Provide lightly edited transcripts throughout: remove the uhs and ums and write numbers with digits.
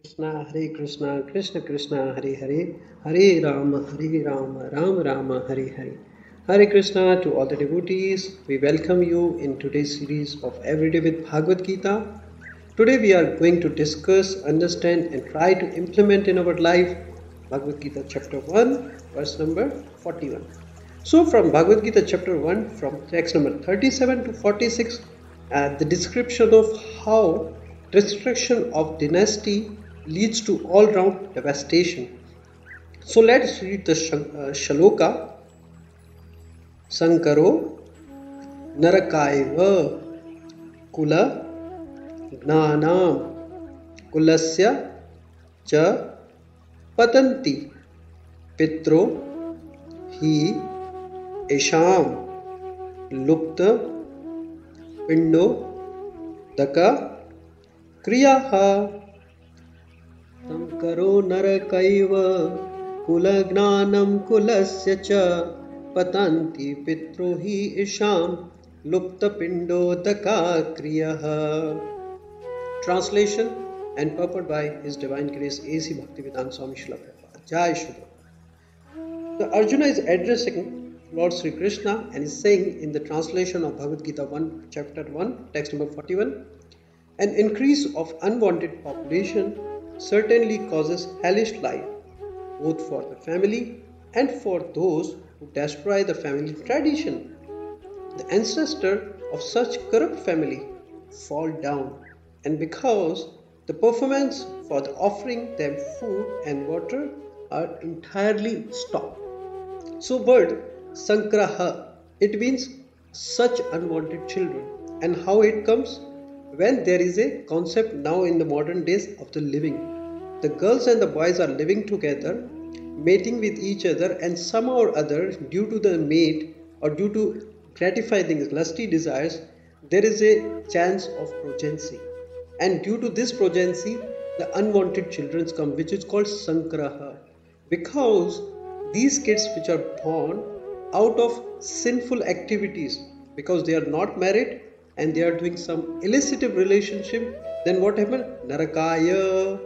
Krishna, Krishna Krishna, Hare Hare, Hare Rama, Rama Rama, Hare Hare. Hare Krishna to all the devotees. We welcome you in today's series of Everyday with Bhagavad Gita. Today we are going to discuss, understand and try to implement in our life Bhagavad Gita chapter 1, verse number 41. So from Bhagavad Gita chapter 1, from text number 37 to 46, the description of how destruction of dynasty leads to all-round devastation. So let's read the shloka. Sankaro narakaiva kula gnanam kulasya cha patanti pitro hi esham lupta pindo daka kriyaha Sankaro narakaiva kulagnanam kulasya cha patanti pitrohi isham luptapindo daka kriyaha. Translation and purport by His Divine Grace A.C. Bhaktivedanta Swami Srila Prabhupada. Jai Shri. The Arjuna is addressing Lord Sri Krishna and is saying in the translation of Bhagavad Gita 1, chapter 1, text number 41, an increase of unwanted population certainly causes hellish life, both for the family and for those who destroy the family tradition. The ancestor of such corrupt family fall down, and because the performance for the offering them food and water are entirely stopped. So word Sankraha, it means such unwanted children, and how it comes? When there is a concept now in the modern days of the living. The girls and the boys are living together, mating with each other, and somehow or other, due to the mate or due to gratifying lusty desires, there is a chance of progeny. And due to this progeny, the unwanted children come, which is called Sankraha. Because these kids which are born out of sinful activities, because they are not married, and they are doing some illicit relationship, then what happened? Narakaya,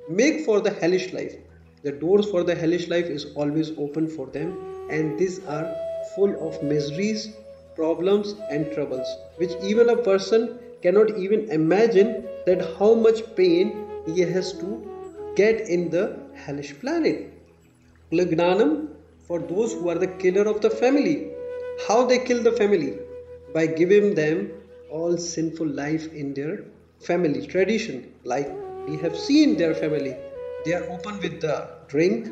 make for the hellish life. The doors for the hellish life is always open for them, and these are full of miseries, problems and troubles, which even a person cannot even imagine that how much pain he has to get in the hellish planet. Lagnanam, for those who are the killer of the family. How they kill the family? By giving them all sinful life in their family tradition. Like we have seen their family, they are open with the drink,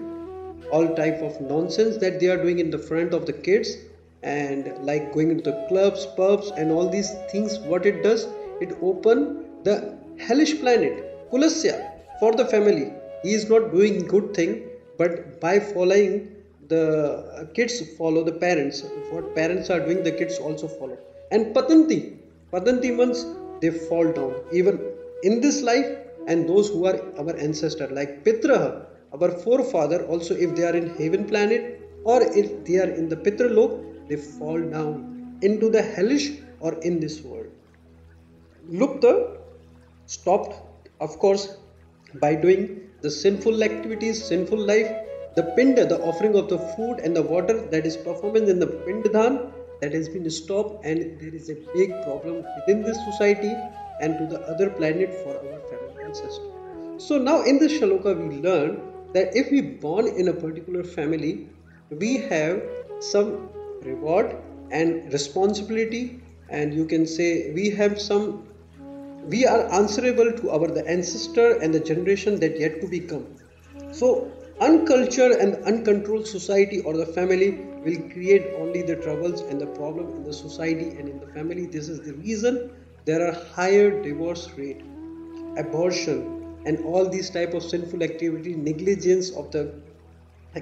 all type of nonsense that they are doing in the front of the kids, and like going into the clubs, pubs and all these things. What it does, it open the hellish planet, kulasya, for the family. He is not doing good thing, but by following the kids follow the parents. What parents are doing, the kids also follow. And patanti means they fall down even in this life, and those who are our ancestor like Pitraha, our forefather, also if they are in heaven planet or if they are in the Pitralok, they fall down into the hellish or in this world. Lupta, stopped, of course, by doing the sinful activities, sinful life. The pinda, the offering of the food and the water, that is performance in the pindadhan, that has been stopped, and there is a big problem within this society and to the other planet for our family ancestors. So now in this shloka we learn that if we born in a particular family, we have some reward and responsibility, and you can say we are answerable to our the ancestor and the generation that yet to become. So uncultured and uncontrolled society or the family will create only the troubles and the problem in the society and in the family. This is the reason there are higher divorce rate, abortion and all these type of sinful activity, negligence of the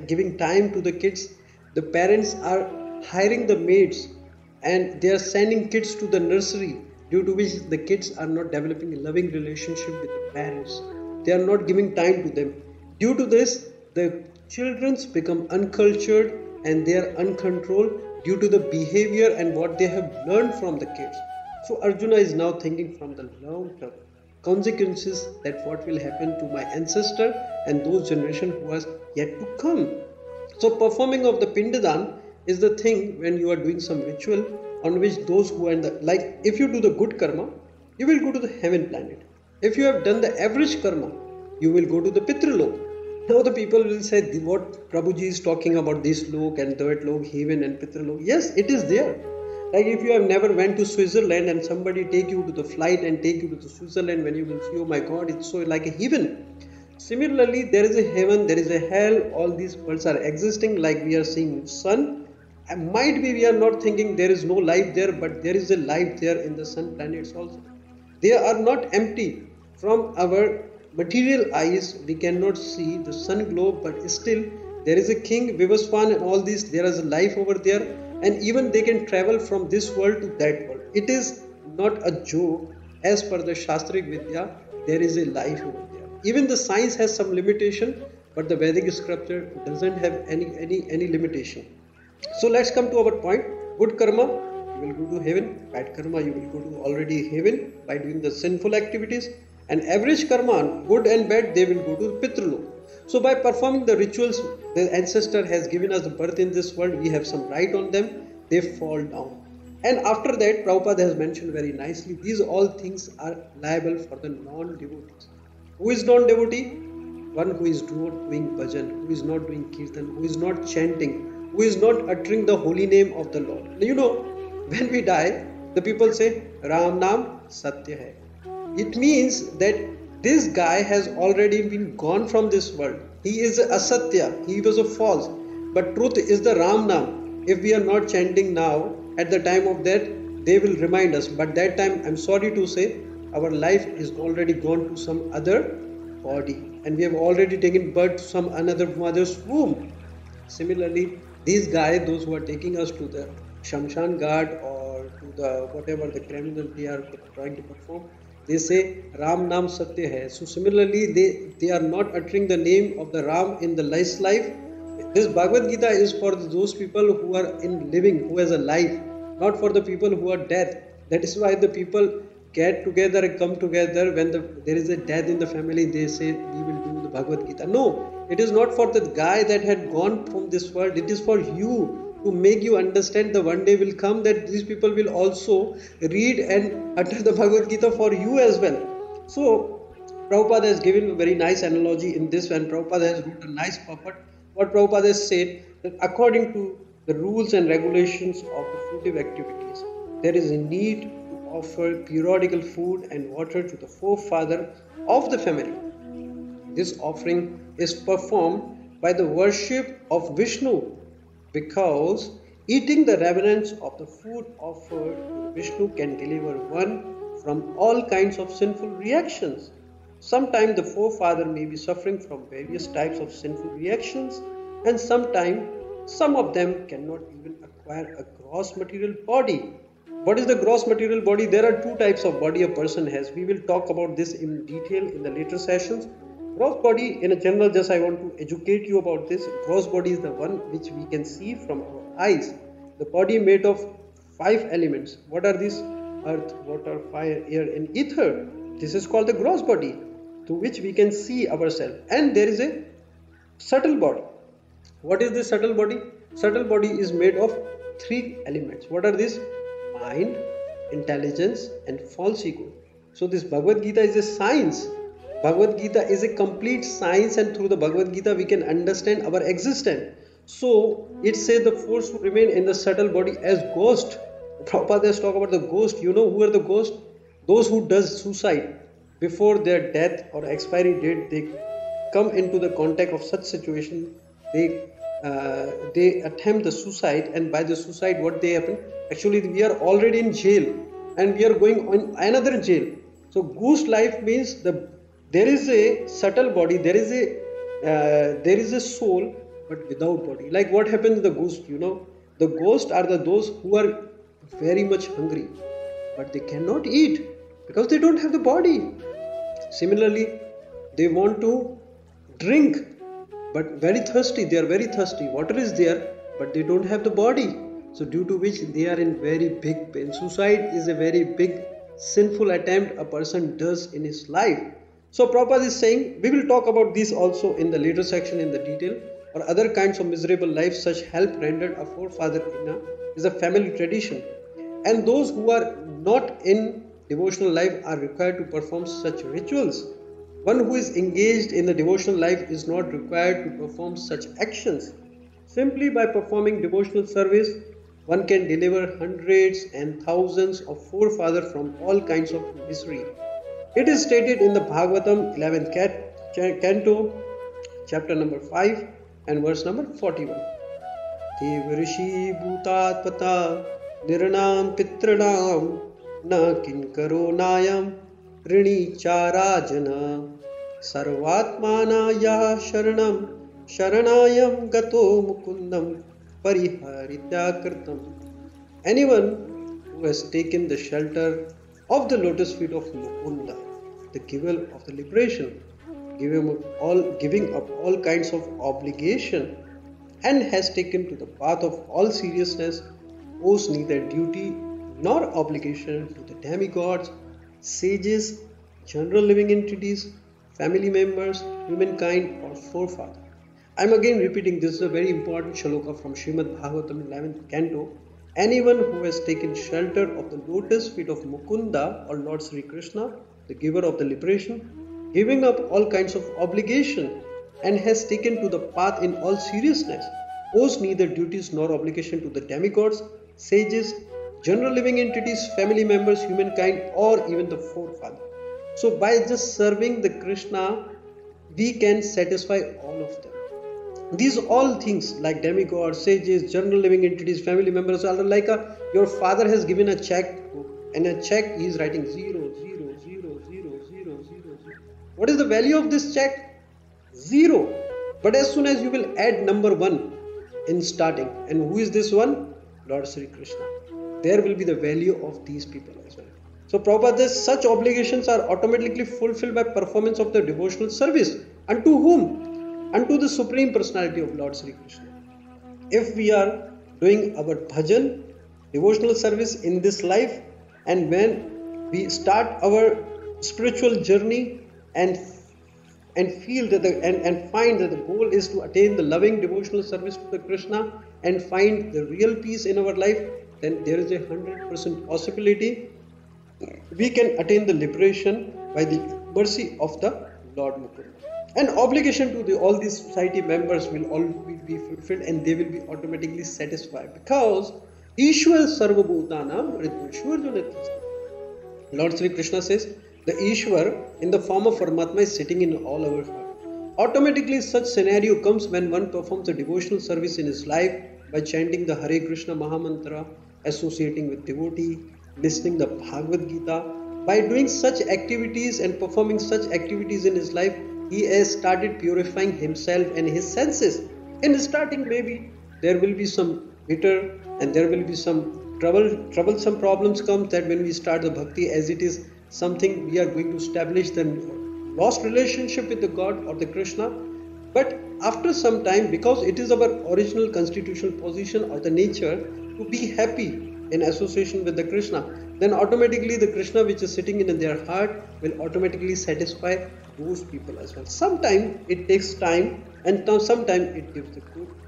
giving time to the kids. The parents are hiring the maids and they are sending kids to the nursery, due to which the kids are not developing a loving relationship with the parents. They are not giving time to them. Due to this, the children become uncultured and they are uncontrolled due to the behavior and what they have learned from the kids. So Arjuna is now thinking from the long term. consequences that what will happen to my ancestor and those generation who are yet to come. So performing of the Pindadan is the thing when you are doing some ritual on which those who are in the, like if you do the good karma, you will go to the heaven planet. If you have done the average karma, you will go to the Pitralok. Now the people will say what Prabhuji is talking about, this lok and that lok, heaven and Pitralok. Yes, it is there. Like if you have never went to Switzerland and somebody take you to the flight and take you to the Switzerland, when you will see, oh my God, it's so like a heaven. Similarly, there is a heaven, there is a hell, all these worlds are existing like we are seeing sun. And might be we are not thinking there is no life there, but there is a life there in the sun planets also. They are not empty. From our material eyes, we cannot see the sun globe, but still there is a king, Vivaswan and all this, there is a life over there, and even they can travel from this world to that world. It is not a joke. As per the Shastric Vidya, there is a life over there. Even the science has some limitation, but the Vedic scripture doesn't have any limitation. So let's come to our point. Good karma, you will go to heaven. Bad karma, you will go to already heaven by doing the sinful activities. And average karma, good and bad, they will go to Pitralok. So by performing the rituals, the ancestor has given us the birth in this world, we have some right on them, they fall down. And after that, Prabhupada has mentioned very nicely, these all things are liable for the non-devotees. Who is non-devotee? One who is not doing bhajan, who is not doing kirtan, who is not chanting, who is not uttering the holy name of the Lord. You know, when we die, the people say, Ram Naam Satya Hai. It means that this guy has already been gone from this world. He is a asatya, he was a false. But truth is the Ram Naam. If we are not chanting now, at the time of that, they will remind us. But that time, I'm sorry to say, our life is already gone to some other body. And we have already taken birth to some another mother's womb. Similarly, these guys, those who are taking us to the Shamshan Ghat or to the whatever the criminal they are trying to perform, they say Ram Naam Satya Hai. So similarly, they are not uttering the name of the Ram in the last life. This Bhagavad Gita is for those people who are in living, who has a life, not for the people who are dead. That is why the people get together and come together when there is a death in the family. They say we will do the Bhagavad Gita. No, it is not for the guy that had gone from this world. It is for you, to make you understand the one day will come that these people will also read and utter the Bhagavad Gita for you as well. So Prabhupada has given a very nice analogy in this, and Prabhupada has wrote a nice purport. What Prabhupada has said, that according to the rules and regulations of the fruitive activities, there is a need to offer periodical food and water to the forefather of the family. This offering is performed by the worship of Vishnu, because eating the remnants of the food offered to Vishnu can deliver one from all kinds of sinful reactions. Sometimes the forefather may be suffering from various types of sinful reactions, and sometimes some of them cannot even acquire a gross material body. What is the gross material body? There are two types of body a person has. We will talk about this in detail in the later sessions. Gross body, in a general, just I want to educate you about this. Gross body is the one which we can see from our eyes. The body made of 5 elements. What are these? Earth, water, fire, air and ether. This is called the gross body, to which we can see ourselves. And there is a subtle body. What is this subtle body? Subtle body is made of 3 elements. What are these? Mind, intelligence and false ego. So this Bhagavad Gita is a science. Bhagavad Gita is a complete science, and through the Bhagavad Gita we can understand our existence. So it says the force who remain in the subtle body as ghost. Prabhupada has talked about the ghost. You know who are the ghosts? Those who does suicide before their death or expiry date. They come into the contact of such situation. They attempt the suicide, and by the suicide what they happen? Actually we are already in jail and we are going on another jail. So ghost life means there is a subtle body, there is a soul, but without body. Like what happens to the ghost? You know, the ghosts are those who are very much hungry, but they cannot eat because they don't have the body. Similarly, they want to drink, but very thirsty. They are very thirsty. Water is there, but they don't have the body. So due to which they are in very big pain. Suicide is a very big sinful attempt a person does in his life. So Prabhupada is saying, we will talk about this also in the later section in the detail, or other kinds of miserable lives such help rendered a forefather is a family tradition. And those who are not in devotional life are required to perform such rituals. One who is engaged in the devotional life is not required to perform such actions. Simply by performing devotional service, one can deliver hundreds and thousands of forefathers from all kinds of misery. It is stated in the Bhagavatam 11th canto, chapter number 5 and verse number 41. Devarishi bhutatpata nirnam pitranam na kinkaro nayam rini charajana sarvatmana ya sharanam sharanayam gato mukundam pariharitya kirtam. Anyone who has taken the shelter of the lotus feet of Mukunda, the giver of the liberation, giving up all kinds of obligation, and has taken to the path of all seriousness, owes neither duty nor obligation to the demigods, sages, general living entities, family members, humankind, or forefathers. I am again repeating, this is a very important shloka from Srimad Bhagavatam 11th canto. Anyone who has taken shelter of the lotus feet of Mukunda or Lord Sri Krishna, the giver of the liberation, giving up all kinds of obligation, and has taken to the path in all seriousness, owes neither duties nor obligation to the demigods, sages, general living entities, family members, humankind, or even the forefather. So by just serving the Krishna, we can satisfy all of them. These all things like demigods, sages, general living entities, family members are like your father has given a check, and a check he is writing 0, 0, 0, 0, 0, 0. What is the value of this check? 0. But as soon as you will add number 1 in starting, and who is this one? Lord Sri Krishna. There will be the value of these people as well. So Prabhupada says such obligations are automatically fulfilled by performance of the devotional service. Unto whom? Unto the Supreme Personality of Lord Sri Krishna. If we are doing our bhajan, devotional service in this life, and when we start our spiritual journey and feel that and find that the goal is to attain the loving devotional service to the Krishna and find the real peace in our life, then there is a 100% possibility we can attain the liberation by the mercy of the Lord Mukunda. And obligation to all these society members will always be fulfilled, and they will be automatically satisfied, because Ishwar Sarva Bhutanam Ridveshwar Janatista. Lord Sri Krishna says the Ishwar in the form of Paramatma is sitting in all our heart. Automatically such scenario comes when one performs a devotional service in his life by chanting the Hare Krishna Mahamantra, associating with devotee, listening the Bhagavad Gita. By doing such activities and performing such activities in his life, he has started purifying himself and his senses. In starting, maybe there will be some bitter and there will be some troublesome problems come, that when we start the bhakti, as it is something we are going to establish the lost relationship with the God or the Krishna. But after some time, because it is our original constitutional position or the nature to be happy in association with the Krishna, then automatically the Krishna which is sitting in their heart will automatically satisfy those people as well. Sometimes it takes time, and sometimes it gives the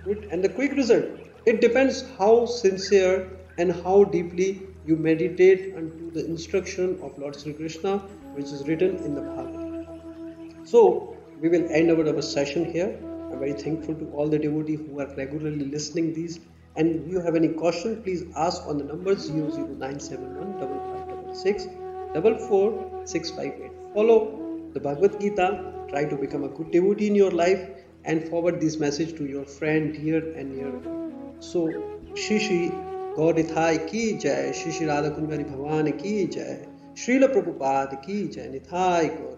good and the quick result. It depends how sincere and how deeply you meditate unto the instruction of Lord Sri Krishna, which is written in the Bhagavad. So we will end our session here. I'm very thankful to all the devotees who are regularly listening these. And if you have any question, please ask on the number 00971 5566 44658. Follow the Bhagavad Gita, try to become a good devotee in your life, and forward this message to your friend dear and near. So, Shri Gaurithai ki jai, Shri Radha Kundari Bhavan ki jai, Srila Prabhupada ki jai, Nithai Gaur.